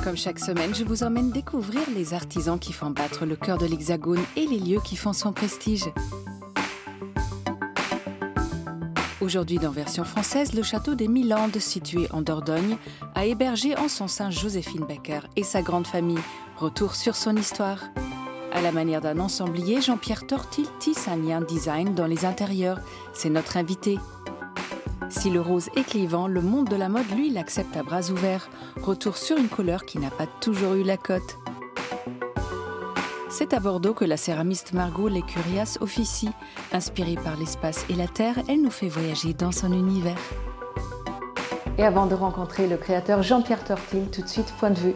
Comme chaque semaine, je vous emmène découvrir les artisans qui font battre le cœur de l'Hexagone et les lieux qui font son prestige. Aujourd'hui, dans version française, le château des Milandes, situé en Dordogne, a hébergé en son sein Joséphine Baker et sa grande famille. Retour sur son histoire. À la manière d'un ensemblier, Jean-Pierre Tortil tisse un lien design dans les intérieurs. C'est notre invité. Si le rose est clivant, le monde de la mode, lui, l'accepte à bras ouverts. Retour sur une couleur qui n'a pas toujours eu la cote. C'est à Bordeaux que la céramiste Margot Lécurias officie. Inspirée par l'espace et la terre, elle nous fait voyager dans son univers. Et avant de rencontrer le créateur Jean-Pierre Tortil, tout de suite, point de vue.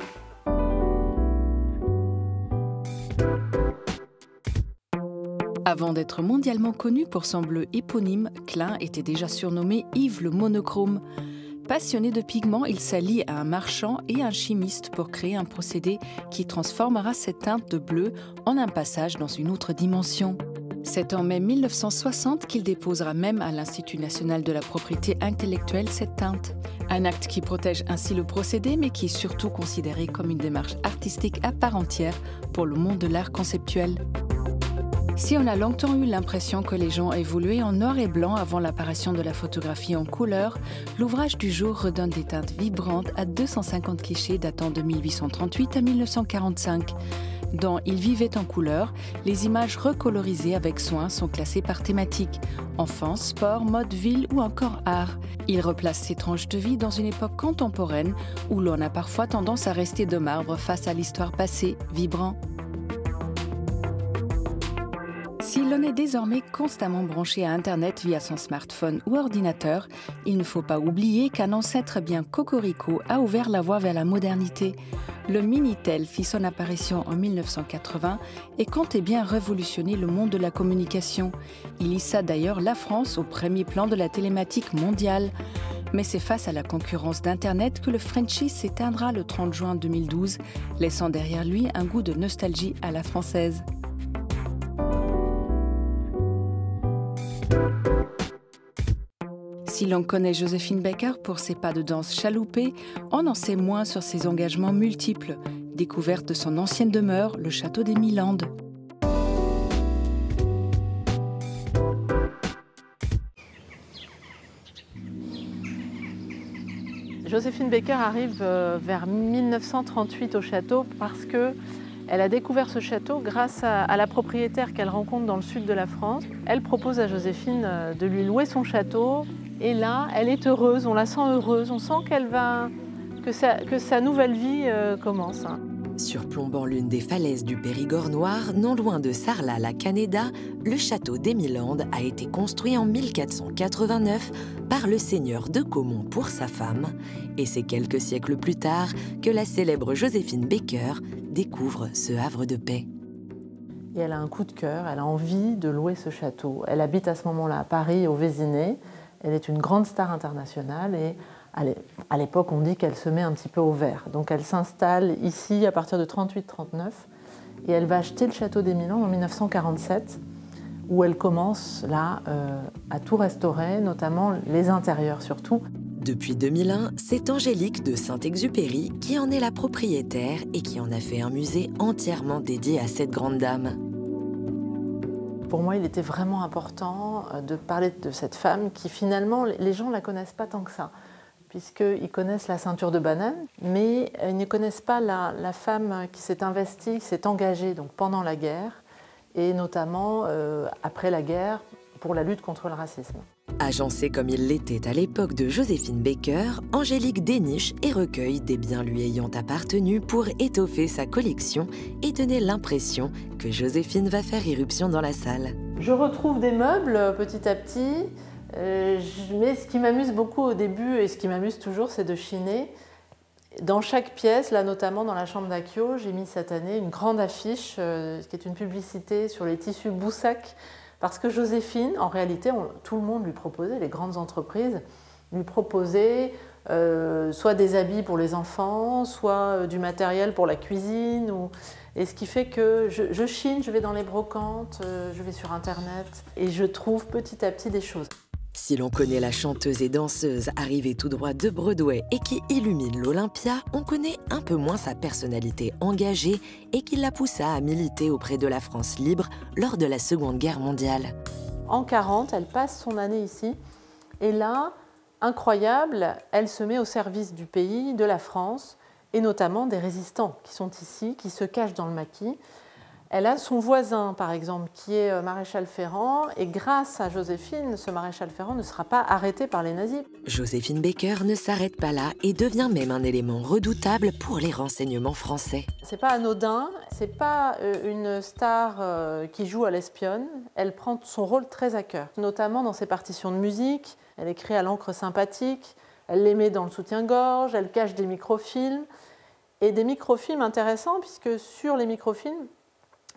Avant d'être mondialement connu pour son bleu éponyme, Klein était déjà surnommé Yves le monochrome. Passionné de pigments, il s'allie à un marchand et un chimiste pour créer un procédé qui transformera cette teinte de bleu en un passage dans une autre dimension. C'est en mai 1960 qu'il déposera même à l'Institut national de la propriété intellectuelle cette teinte. Un acte qui protège ainsi le procédé, mais qui est surtout considéré comme une démarche artistique à part entière pour le monde de l'art conceptuel. Si on a longtemps eu l'impression que les gens évoluaient en noir et blanc avant l'apparition de la photographie en couleur, l'ouvrage du jour redonne des teintes vibrantes à 250 clichés datant de 1838 à 1945. Dans Il vivait en couleur, les images recolorisées avec soin sont classées par thématique. Enfance, sport, mode, ville ou encore art. Il replace ces tranches de vie dans une époque contemporaine où l'on a parfois tendance à rester de marbre face à l'histoire passée, vibrant. Si l'on est désormais constamment branché à Internet via son smartphone ou ordinateur, il ne faut pas oublier qu'un ancêtre bien cocorico a ouvert la voie vers la modernité. Le Minitel fit son apparition en 1980 et comptait bien révolutionner le monde de la communication. Il hissa d'ailleurs la France au premier plan de la télématique mondiale. Mais c'est face à la concurrence d'Internet que le Frenchie s'éteindra le 30 juin 2012, laissant derrière lui un goût de nostalgie à la française. Si l'on connaît Joséphine Baker pour ses pas de danse chaloupés, on en sait moins sur ses engagements multiples. Découverte de son ancienne demeure, le château des Milandes. Joséphine Baker arrive vers 1938 au château parce qu'elle a découvert ce château grâce à la propriétaire qu'elle rencontre dans le sud de la France. Elle propose à Joséphine de lui louer son château. Et là, elle est heureuse, on la sent heureuse, on sent que sa nouvelle vie commence. Surplombant l'une des falaises du Périgord noir, non loin de Sarlat-la-Canéda, le château des Milandes a été construit en 1489 par le seigneur de Caumont pour sa femme. Et c'est quelques siècles plus tard que la célèbre Joséphine Baker découvre ce havre de paix. Et elle a un coup de cœur, elle a envie de louer ce château. Elle habite à ce moment-là à Paris, au Vésinet. Elle est une grande star internationale et à l'époque, on dit qu'elle se met un petit peu au vert. Donc elle s'installe ici à partir de 38-39 et elle va acheter le château des Milandes en 1947 où elle commence là à tout restaurer, notamment les intérieurs surtout. Depuis 2001, c'est Angélique de Saint-Exupéry qui en est la propriétaire et qui en a fait un musée entièrement dédié à cette grande dame. Pour moi, il était vraiment important de parler de cette femme qui, finalement, les gens ne la connaissent pas tant que ça, puisqu'ils connaissent la ceinture de banane, mais ils ne connaissent pas la femme qui s'est investie, qui s'est engagée donc, pendant la guerre, et notamment après la guerre, pour la lutte contre le racisme. Agencée comme il l'était à l'époque de Joséphine Baker, Angélique déniche et recueille des biens lui ayant appartenu pour étoffer sa collection et donner l'impression que Joséphine va faire irruption dans la salle. Je retrouve des meubles petit à petit, mais ce qui m'amuse beaucoup au début et ce qui m'amuse toujours, c'est de chiner. Dans chaque pièce, là notamment dans la chambre d'Akio, j'ai mis cette année une grande affiche qui est une publicité sur les tissus Boussac. Parce que Joséphine, en réalité, tout le monde lui proposait, les grandes entreprises lui proposaient soit des habits pour les enfants, soit du matériel pour la cuisine. Et ce qui fait que je chine, je vais dans les brocantes, je vais sur Internet et je trouve petit à petit des choses. Si l'on connaît la chanteuse et danseuse arrivée tout droit de Broadway et qui illumine l'Olympia, on connaît un peu moins sa personnalité engagée et qui la poussa à militer auprès de la France libre lors de la Seconde Guerre mondiale. En 1940, elle passe son année ici et là, incroyable, elle se met au service du pays, de la France et notamment des résistants qui sont ici, qui se cachent dans le maquis. Elle a son voisin, par exemple, qui est maréchal Ferrand, et grâce à Joséphine, ce maréchal Ferrand ne sera pas arrêté par les nazis. Joséphine Baker ne s'arrête pas là et devient même un élément redoutable pour les renseignements français. C'est pas anodin, c'est pas une star qui joue à l'espionne. Elle prend son rôle très à cœur, notamment dans ses partitions de musique. Elle écrit à l'encre sympathique, elle les met dans le soutien-gorge, elle cache des microfilms. Et des microfilms intéressants, puisque sur les microfilms,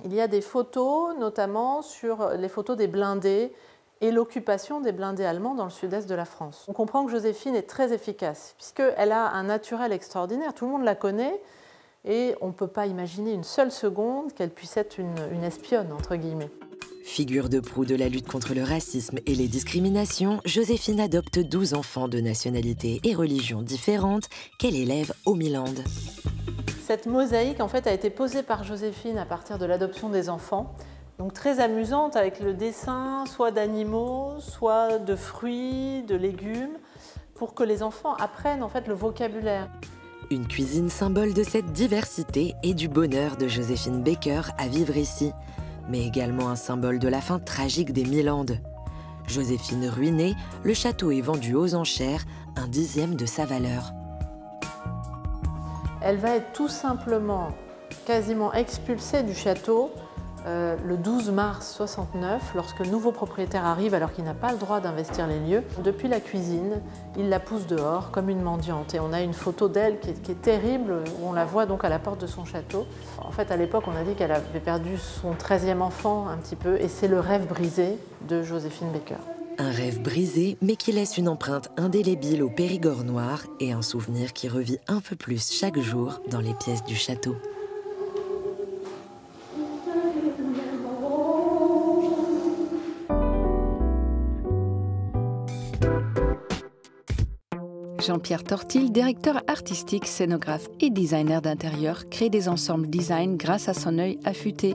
il y a des photos, notamment sur les photos des blindés et l'occupation des blindés allemands dans le sud-est de la France. On comprend que Joséphine est très efficace, puisqu'elle a un naturel extraordinaire, tout le monde la connaît, et on ne peut pas imaginer une seule seconde qu'elle puisse être une espionne, entre guillemets. Figure de proue de la lutte contre le racisme et les discriminations, Joséphine adopte 12 enfants de nationalités et religions différentes qu'elle élève au Milan. Cette mosaïque en fait, a été posée par Joséphine à partir de l'adoption des enfants. Donc très amusante avec le dessin soit d'animaux, soit de fruits, de légumes, pour que les enfants apprennent en fait, le vocabulaire. Une cuisine symbole de cette diversité et du bonheur de Joséphine Baker à vivre ici, mais également un symbole de la fin tragique des Milandes. Joséphine ruinée, le château est vendu aux enchères, 1/10 de sa valeur. Elle va être tout simplement quasiment expulsée du château le 12 mars 69, lorsque le nouveau propriétaire arrive alors qu'il n'a pas le droit d'investir les lieux. Depuis la cuisine, il la pousse dehors comme une mendiante. Et on a une photo d'elle qui est terrible, où on la voit donc à la porte de son château. En fait, à l'époque, on a dit qu'elle avait perdu son 13e enfant un petit peu, et c'est le rêve brisé de Joséphine Baker. Un rêve brisé, mais qui laisse une empreinte indélébile au Périgord noir et un souvenir qui revit un peu plus chaque jour dans les pièces du château. Jean-Pierre Tortil, directeur artistique, scénographe et designer d'intérieur, crée des ensembles design grâce à son œil affûté.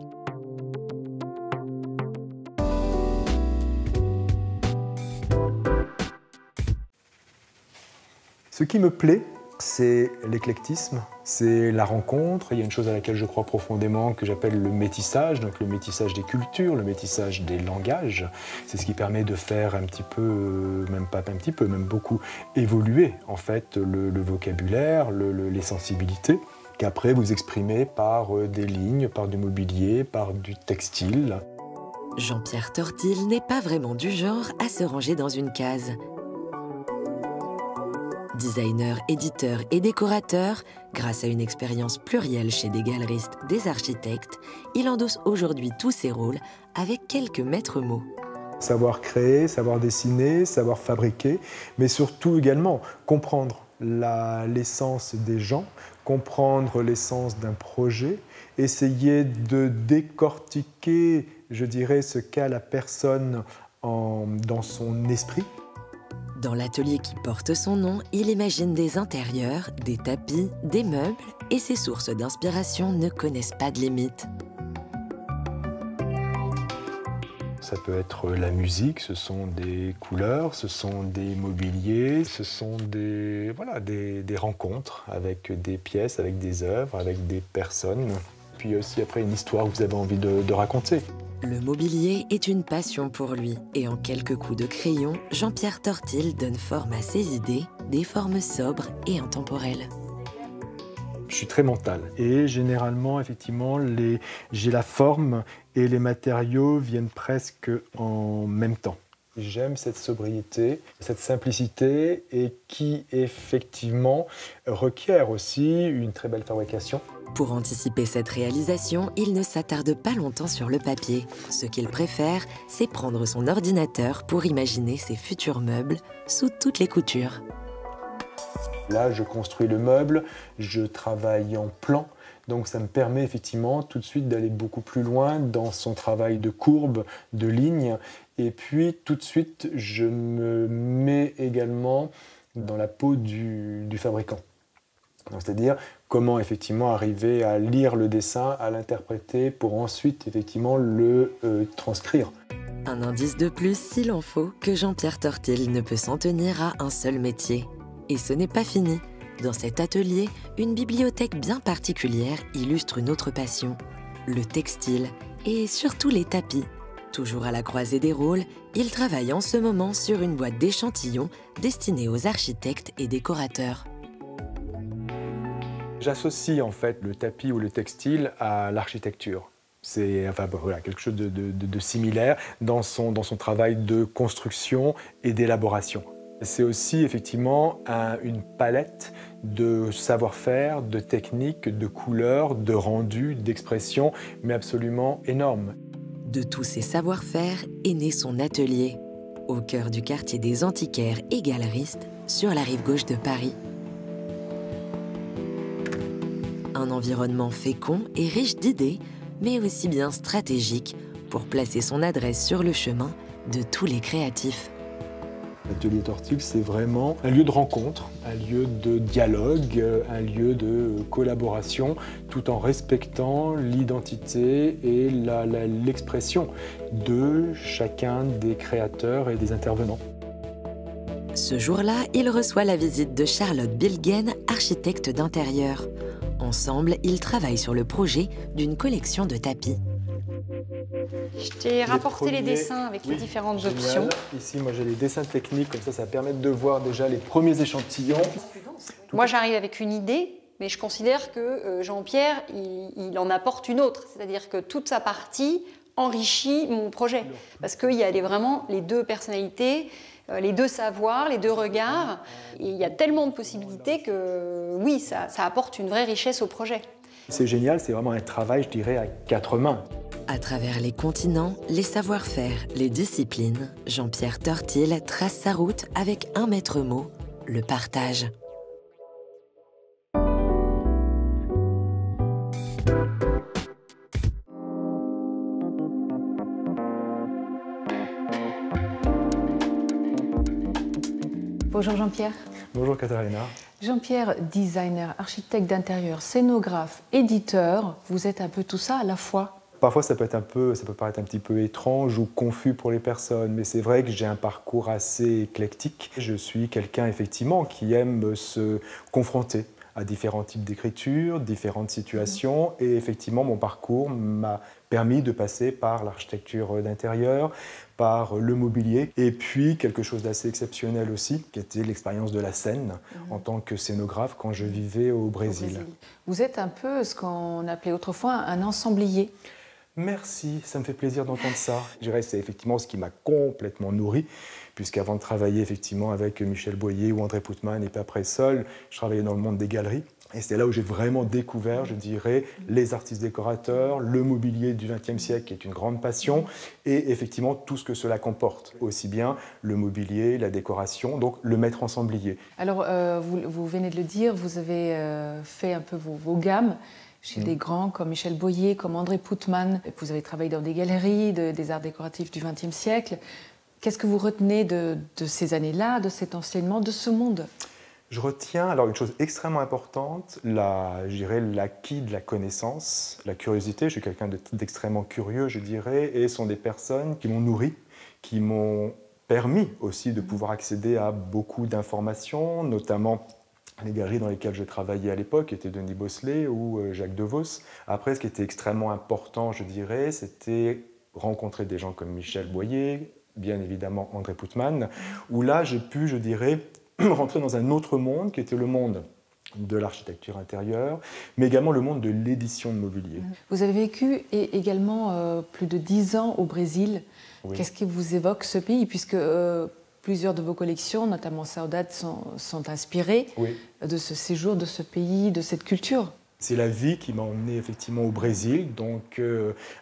Ce qui me plaît, c'est l'éclectisme, c'est la rencontre. Il y a une chose à laquelle je crois profondément que j'appelle le métissage, donc le métissage des cultures, le métissage des langages. C'est ce qui permet de faire un petit peu, même pas un petit peu, même beaucoup, évoluer en fait le vocabulaire, les sensibilités, qu'après vous exprimez par des lignes, par du mobilier, par du textile. Jean-Pierre Tortil n'est pas vraiment du genre à se ranger dans une case. Designer, éditeur et décorateur, grâce à une expérience plurielle chez des galeristes, des architectes, il endosse aujourd'hui tous ses rôles avec quelques maîtres mots. Savoir créer, savoir dessiner, savoir fabriquer, mais surtout également comprendre l'essence des gens, comprendre l'essence d'un projet, essayer de décortiquer, je dirais, ce qu'a la personne dans son esprit. Dans l'atelier qui porte son nom, il imagine des intérieurs, des tapis, des meubles, et ses sources d'inspiration ne connaissent pas de limite. Ça peut être la musique, ce sont des couleurs, ce sont des mobiliers, ce sont des rencontres avec des pièces, avec des œuvres, avec des personnes. Puis aussi après une histoire que vous avez envie de raconter. Le mobilier est une passion pour lui et en quelques coups de crayon, Jean-Pierre Tortil donne forme à ses idées, des formes sobres et intemporelles. Je suis très mental et généralement, effectivement, j'ai la forme et les matériaux viennent presque en même temps. J'aime cette sobriété, cette simplicité et qui, effectivement, requiert aussi une très belle fabrication. Pour anticiper cette réalisation, il ne s'attarde pas longtemps sur le papier. Ce qu'il préfère, c'est prendre son ordinateur pour imaginer ses futurs meubles sous toutes les coutures. Là, je construis le meuble, je travaille en plan, donc ça me permet effectivement tout de suite d'aller beaucoup plus loin dans son travail de courbe, de ligne, Et puis tout de suite, je me mets également dans la peau du fabricant. C'est-à-dire comment effectivement arriver à lire le dessin, à l'interpréter pour ensuite effectivement le transcrire. Un indice de plus, s'il en faut, que Jean-Pierre Tortil ne peut s'en tenir à un seul métier. Et ce n'est pas fini. Dans cet atelier, une bibliothèque bien particulière illustre une autre passion, le textile et surtout les tapis. Toujours à la croisée des rôles, il travaille en ce moment sur une boîte d'échantillons destinée aux architectes et décorateurs. J'associe en fait le tapis ou le textile à l'architecture. C'est voilà, quelque chose de similaire dans son travail de construction et d'élaboration. C'est aussi effectivement une palette de savoir-faire, de techniques, de couleurs, de rendus, d'expressions, mais absolument énorme. De tous ces savoir-faire est né son atelier, au cœur du quartier des antiquaires et galeristes, sur la rive gauche de Paris. Un environnement fécond et riche d'idées, mais aussi bien stratégique pour placer son adresse sur le chemin de tous les créatifs. L'atelier Tortil, c'est vraiment un lieu de rencontre, un lieu de dialogue, un lieu de collaboration, tout en respectant l'identité et l'expression de chacun des créateurs et des intervenants. Ce jour-là, il reçoit la visite de Charlotte Bilgen, architecte d'intérieur. Ensemble, ils travaillent sur le projet d'une collection de tapis. Je t'ai rapporté les dessins avec les différentes options. Ici, moi, j'ai les dessins techniques, comme ça va permettre de voir déjà les premiers échantillons. Moi, j'arrive avec une idée, mais je considère que Jean-Pierre, il en apporte une autre. C'est-à-dire que toute sa partie enrichit mon projet. Parce qu'il y a vraiment les deux personnalités, les deux savoirs, les deux regards. Et il y a tellement de possibilités que, oui, ça apporte une vraie richesse au projet. C'est génial, c'est vraiment un travail, je dirais, à quatre mains. À travers les continents, les savoir-faire, les disciplines, Jean-Pierre Tortil trace sa route avec un maître mot, le partage. Bonjour Jean-Pierre. Bonjour Katharina. Jean-Pierre, designer, architecte d'intérieur, scénographe, éditeur, vous êtes un peu tout ça à la fois? Parfois, ça peut paraître un petit peu étrange ou confus pour les personnes, mais c'est vrai que j'ai un parcours assez éclectique. Je suis quelqu'un, effectivement, qui aime se confronter à différents types d'écriture, différentes situations, et effectivement, mon parcours m'a permis de passer par l'architecture d'intérieur, par le mobilier, et puis quelque chose d'assez exceptionnel aussi, qui était l'expérience de la scène en tant que scénographe quand je vivais au Brésil. Vous êtes un peu ce qu'on appelait autrefois un ensemblier. Merci, ça me fait plaisir d'entendre ça. Je dirais que c'est effectivement ce qui m'a complètement nourri, puisqu'avant de travailler effectivement avec Michel Boyer ou André Poutman et puis après seul, je travaillais dans le monde des galeries. Et c'est là où j'ai vraiment découvert, je dirais, les artistes décorateurs, le mobilier du XXe siècle qui est une grande passion, et effectivement tout ce que cela comporte, aussi bien le mobilier, la décoration, donc le maître ensemblier. Alors, vous venez de le dire, vous avez fait un peu vos gammes chez des grands comme Michel Boyer, comme André Poutman. Vous avez travaillé dans des galeries, des arts décoratifs du XXe siècle. Qu'est-ce que vous retenez de ces années-là, de cet enseignement, de ce monde ? Je retiens alors une chose extrêmement importante, je dirais l'acquis de la connaissance, la curiosité. Je suis quelqu'un d'extrêmement curieux, je dirais, et ce sont des personnes qui m'ont nourri, qui m'ont permis aussi de pouvoir accéder à beaucoup d'informations, notamment les galeries dans lesquelles je travaillais à l'époque étaient Denis Bosselet ou Jacques Devos. Après, ce qui était extrêmement important, je dirais, c'était rencontrer des gens comme Michel Boyer, bien évidemment André Poutman, où là, j'ai pu, je dirais, rentrer dans un autre monde qui était le monde de l'architecture intérieure, mais également le monde de l'édition de mobilier. Vous avez vécu également plus de 10 ans au Brésil. Oui. Qu'est-ce qui vous évoque ce pays, puisque plusieurs de vos collections, notamment Saudade, sont inspirées de ce séjour, de ce pays, de cette culture? C'est la vie qui m'a emmené effectivement au Brésil. Donc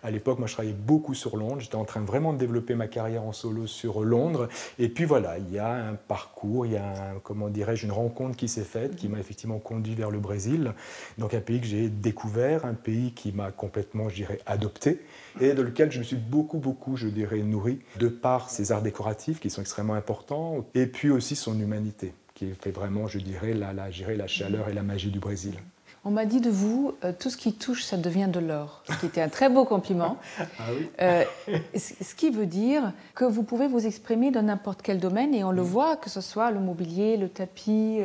à l'époque, moi je travaillais beaucoup sur Londres. J'étais en train vraiment de développer ma carrière en solo sur Londres. Et puis voilà, il y a un parcours, il y a comment dirais-je, une rencontre qui s'est faite, qui m'a effectivement conduit vers le Brésil. Donc un pays que j'ai découvert, un pays qui m'a complètement, je dirais, adopté et de lequel je me suis beaucoup, je dirais, nourri de par ses arts décoratifs qui sont extrêmement importants et puis aussi son humanité qui fait vraiment, je dirais, la chaleur et la magie du Brésil. On m'a dit de vous, tout ce qui touche, ça devient de l'or, ce qui était un très beau compliment. Ah oui. Ce qui veut dire que vous pouvez vous exprimer dans n'importe quel domaine, et on le voit, que ce soit le mobilier, le tapis,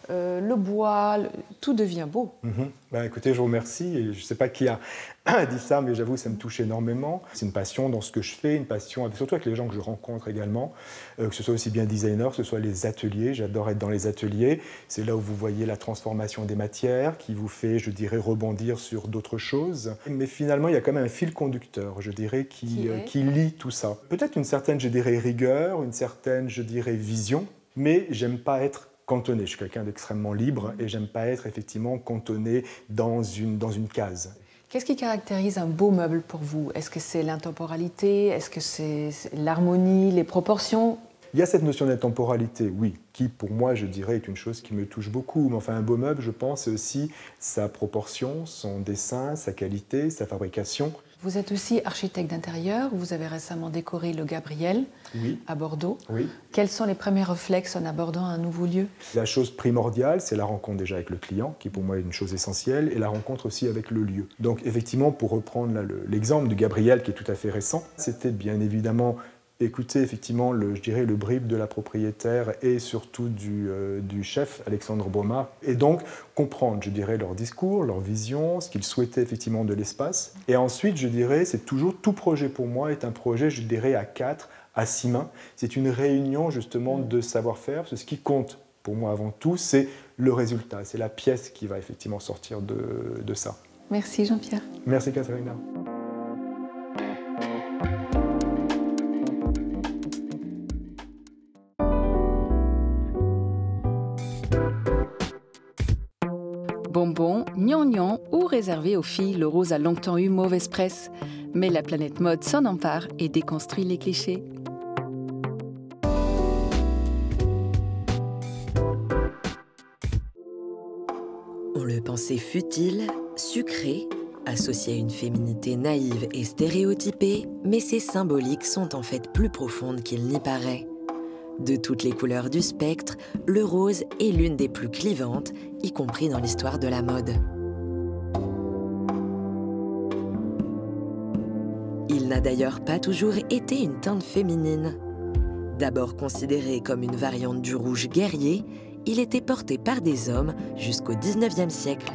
le bois, tout devient beau. Ben, écoutez, je vous remercie. Et je ne sais pas qui a dit ça, mais j'avoue, ça me touche énormément. C'est une passion dans ce que je fais, une passion surtout avec les gens que je rencontre également, que ce soit aussi bien designer, que ce soit les ateliers. J'adore être dans les ateliers. C'est là où vous voyez la transformation des matières qui vous fait, je dirais, rebondir sur d'autres choses. Mais finalement, il y a quand même un fil conducteur, je dirais, qui lie tout ça. Peut-être une certaine, je dirais, rigueur, une certaine, je dirais, vision, mais j'aime pas être cantonné. Je suis quelqu'un d'extrêmement libre et j'aime pas être effectivement cantonné dans une case. Qu'est-ce qui caractérise un beau meuble pour vous? Est-ce que c'est l'intemporalité? Est-ce que c'est l'harmonie, les proportions? Il y a cette notion d'intemporalité, oui, qui pour moi, je dirais, est une chose qui me touche beaucoup. Mais enfin, un beau meuble, je pense, c'est aussi sa proportion, son dessin, sa qualité, sa fabrication. Vous êtes aussi architecte d'intérieur. Vous avez récemment décoré le Gabriel à Bordeaux. Oui. Quels sont les premiers réflexes en abordant un nouveau lieu? La chose primordiale, c'est la rencontre déjà avec le client, qui pour moi est une chose essentielle, et la rencontre aussi avec le lieu. Donc effectivement, pour reprendre l'exemple du Gabriel, qui est tout à fait récent, c'était bien évidemment écouter effectivement je dirais le brief de la propriétaire et surtout du chef Alexandre Broma, et donc comprendre, je dirais, leur discours, leur vision, ce qu'ils souhaitaient effectivement de l'espace. Et ensuite, je dirais, c'est toujours, tout projet pour moi est un projet, je dirais, à 4, à 6 mains. C'est une réunion justement de savoir-faire, parce que ce qui compte pour moi avant tout, c'est le résultat, c'est la pièce qui va effectivement sortir de ça. Merci Jean-Pierre. Merci Katharina. Bonbon, gnangnan ou réservé aux filles, le rose a longtemps eu mauvaise presse. Mais la planète mode s'en empare et déconstruit les clichés. On le pensait futile, sucré, associé à une féminité naïve et stéréotypée, mais ces symboliques sont en fait plus profondes qu'il n'y paraît. De toutes les couleurs du spectre, le rose est l'une des plus clivantes, y compris dans l'histoire de la mode. Il n'a d'ailleurs pas toujours été une teinte féminine. D'abord considéré comme une variante du rouge guerrier, il était porté par des hommes jusqu'au XIXe siècle.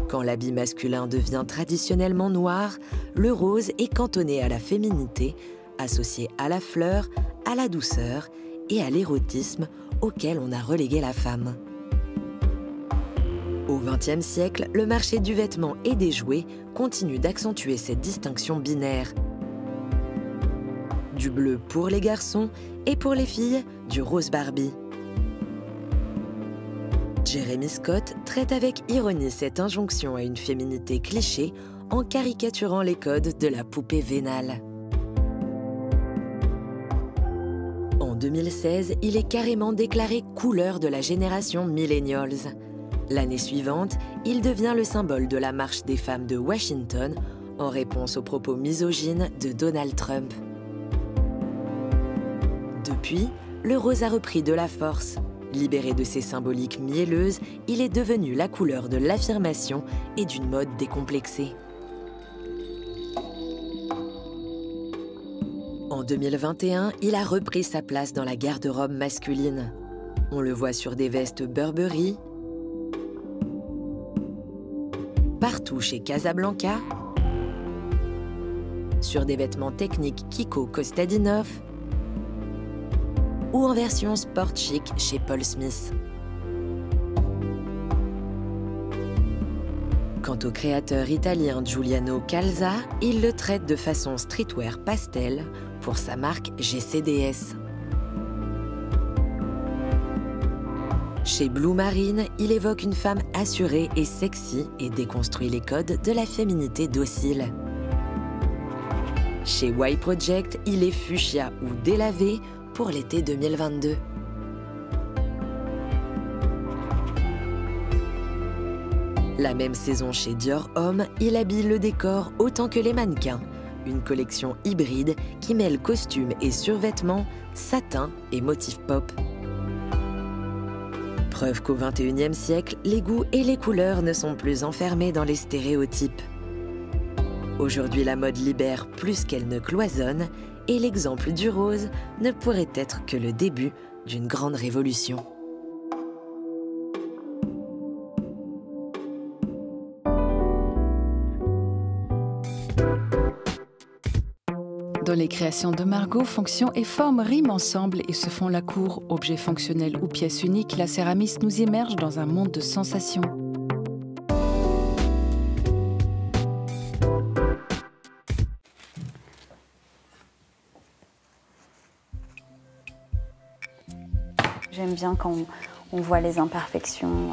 Quand l'habit masculin devient traditionnellement noir, le rose est cantonné à la féminité, associé à la fleur, à la douceur et à l'érotisme auquel on a relégué la femme. Au XXe siècle, le marché du vêtement et des jouets continue d'accentuer cette distinction binaire. Du bleu pour les garçons et pour les filles, du rose Barbie. Jeremy Scott traite avec ironie cette injonction à une féminité cliché en caricaturant les codes de la poupée vénale. En 2016, il est carrément déclaré couleur de la génération Millennials. L'année suivante, il devient le symbole de la marche des femmes de Washington en réponse aux propos misogynes de Donald Trump. Depuis, le rose a repris de la force. Libéré de ses symboliques mielleuses, il est devenu la couleur de l'affirmation et d'une mode décomplexée. En 2021, il a repris sa place dans la garde-robe masculine. On le voit sur des vestes Burberry, partout chez Casablanca, sur des vêtements techniques Kiko Kostadinov ou en version sport chic chez Paul Smith. Quant au créateur italien Giuliano Calza, il le traite de façon streetwear pastel pour sa marque GCDS. Chez Blue Marine, il évoque une femme assurée et sexy et déconstruit les codes de la féminité docile. Chez Y Project, il est fuchsia ou délavé pour l'été 2022. La même saison chez Dior Homme, il habille le décor autant que les mannequins. Une collection hybride qui mêle costumes et survêtements, satin et motifs pop. Preuve qu'au XXIe siècle, les goûts et les couleurs ne sont plus enfermés dans les stéréotypes. Aujourd'hui, la mode libère plus qu'elle ne cloisonne, et l'exemple du rose ne pourrait être que le début d'une grande révolution. Dans les créations de Margot, fonction et forme riment ensemble et se font la cour. Objet fonctionnel ou pièce unique, la céramiste nous immerge dans un monde de sensations. J'aime bien quand on voit les imperfections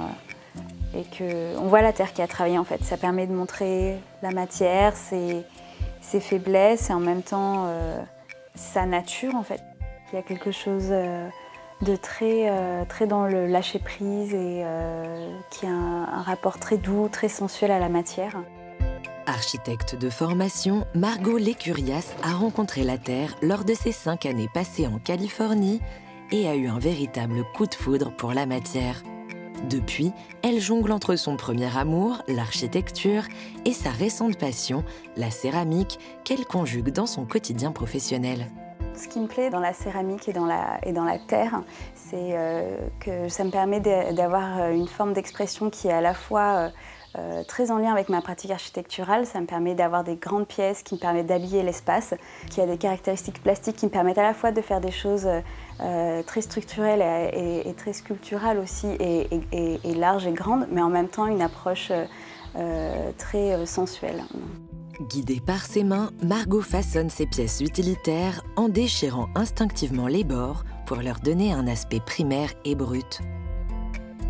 et qu'on voit la terre qui a travaillé en fait. Ça permet de montrer la matière, ses faiblesses et en même temps sa nature en fait. Il y a quelque chose de très dans le lâcher prise et qui a un rapport très doux, très sensuel à la matière. Architecte de formation, Margot Lécurias a rencontré la terre lors de ses 5 années passées en Californie et a eu un véritable coup de foudre pour la matière. Depuis, elle jongle entre son premier amour, l'architecture, et sa récente passion, la céramique, qu'elle conjugue dans son quotidien professionnel. Ce qui me plaît dans la céramique et dans la terre, c'est que ça me permet d'avoir une forme d'expression qui est à la fois très en lien avec ma pratique architecturale. Ça me permet d'avoir des grandes pièces qui me permettent d'habiller l'espace, qui a des caractéristiques plastiques qui me permettent à la fois de faire des choses très structurelles et très sculpturales aussi, et larges et grandes, mais en même temps une approche très sensuelle. Guidée par ses mains, Margot façonne ses pièces utilitaires en déchirant instinctivement les bords pour leur donner un aspect primaire et brut.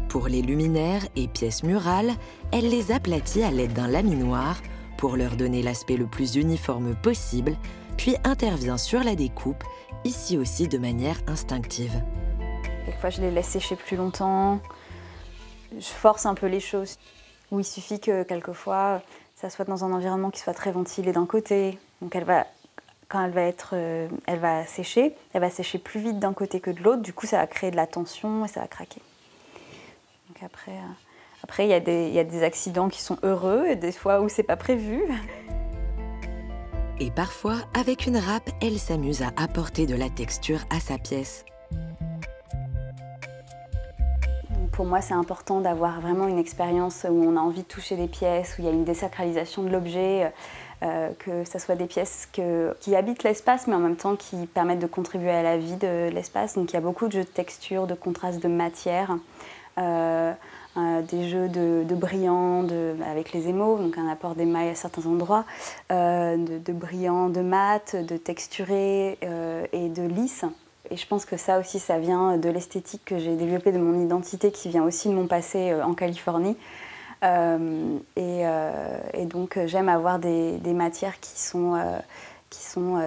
Pour les luminaires et pièces murales, elle les aplatit à l'aide d'un laminoir pour leur donner l'aspect le plus uniforme possible, puis intervient sur la découpe, ici aussi de manière instinctive. Quelquefois, je les laisse sécher plus longtemps. Je force un peu les choses. Où il suffit que quelquefois, ça soit dans un environnement qui soit très ventilé d'un côté. Donc quand elle va sécher plus vite d'un côté que de l'autre. Du coup, ça va créer de la tension et ça va craquer. Donc après, il y a des accidents qui sont heureux et des fois où c'est pas prévu. Et parfois, avec une râpe, elle s'amuse à apporter de la texture à sa pièce. Pour moi, c'est important d'avoir vraiment une expérience où on a envie de toucher des pièces, où il y a une désacralisation de l'objet, que ce soit des pièces qui habitent l'espace, mais en même temps qui permettent de contribuer à la vie de l'espace. Donc il y a beaucoup de jeux de texture, de contraste de matière, des jeux de brillants avec les émaux, donc un apport d'émail à certains endroits, de brillants, de mat, de texturé et de lisse. Et je pense que ça aussi, ça vient de l'esthétique que j'ai développée, de mon identité, qui vient aussi de mon passé en Californie. Et donc, j'aime avoir des matières qui sont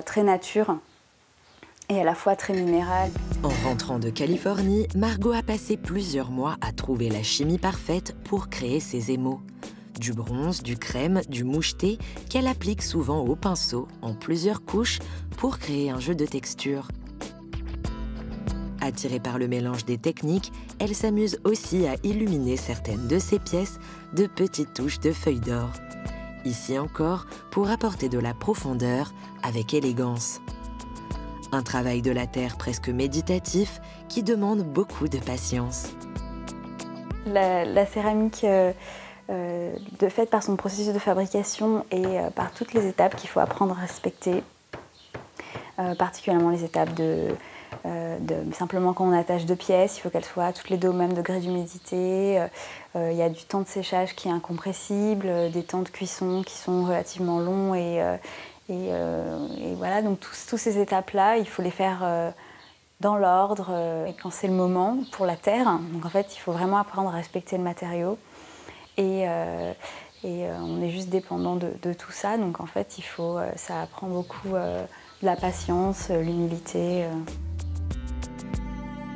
très nature et à la fois très minérales. En rentrant de Californie, Margot a passé plusieurs mois à trouver la chimie parfaite pour créer ses émaux. Du bronze, du crème, du moucheté qu'elle applique souvent au pinceau en plusieurs couches pour créer un jeu de texture. Attirée par le mélange des techniques, elle s'amuse aussi à illuminer certaines de ses pièces de petites touches de feuilles d'or. Ici encore, pour apporter de la profondeur avec élégance. Un travail de la terre presque méditatif qui demande beaucoup de patience. La céramique, de fait par son processus de fabrication et par toutes les étapes qu'il faut apprendre à respecter, particulièrement les étapes simplement quand on attache deux pièces, il faut qu'elles soient toutes les deux au même degré d'humidité. Il y a du temps de séchage qui est incompressible, des temps de cuisson qui sont relativement longs et voilà, donc toutes ces étapes-là, il faut les faire dans l'ordre et quand c'est le moment pour la terre. Donc en fait, il faut vraiment apprendre à respecter le matériau. Et on est juste dépendant de tout ça. Donc en fait, ça apprend beaucoup de la patience, l'humilité.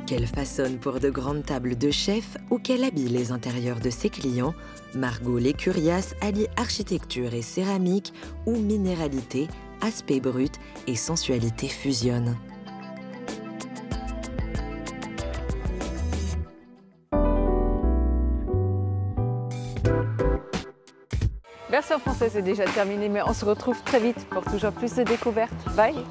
Qu'elle façonne pour de grandes tables de chef ou qu'elle habille les intérieurs de ses clients, Margot Lécurias allie architecture et céramique où minéralité, aspect brut et sensualité fusionnent. Version française est déjà terminée, mais on se retrouve très vite pour toujours plus de découvertes. Bye!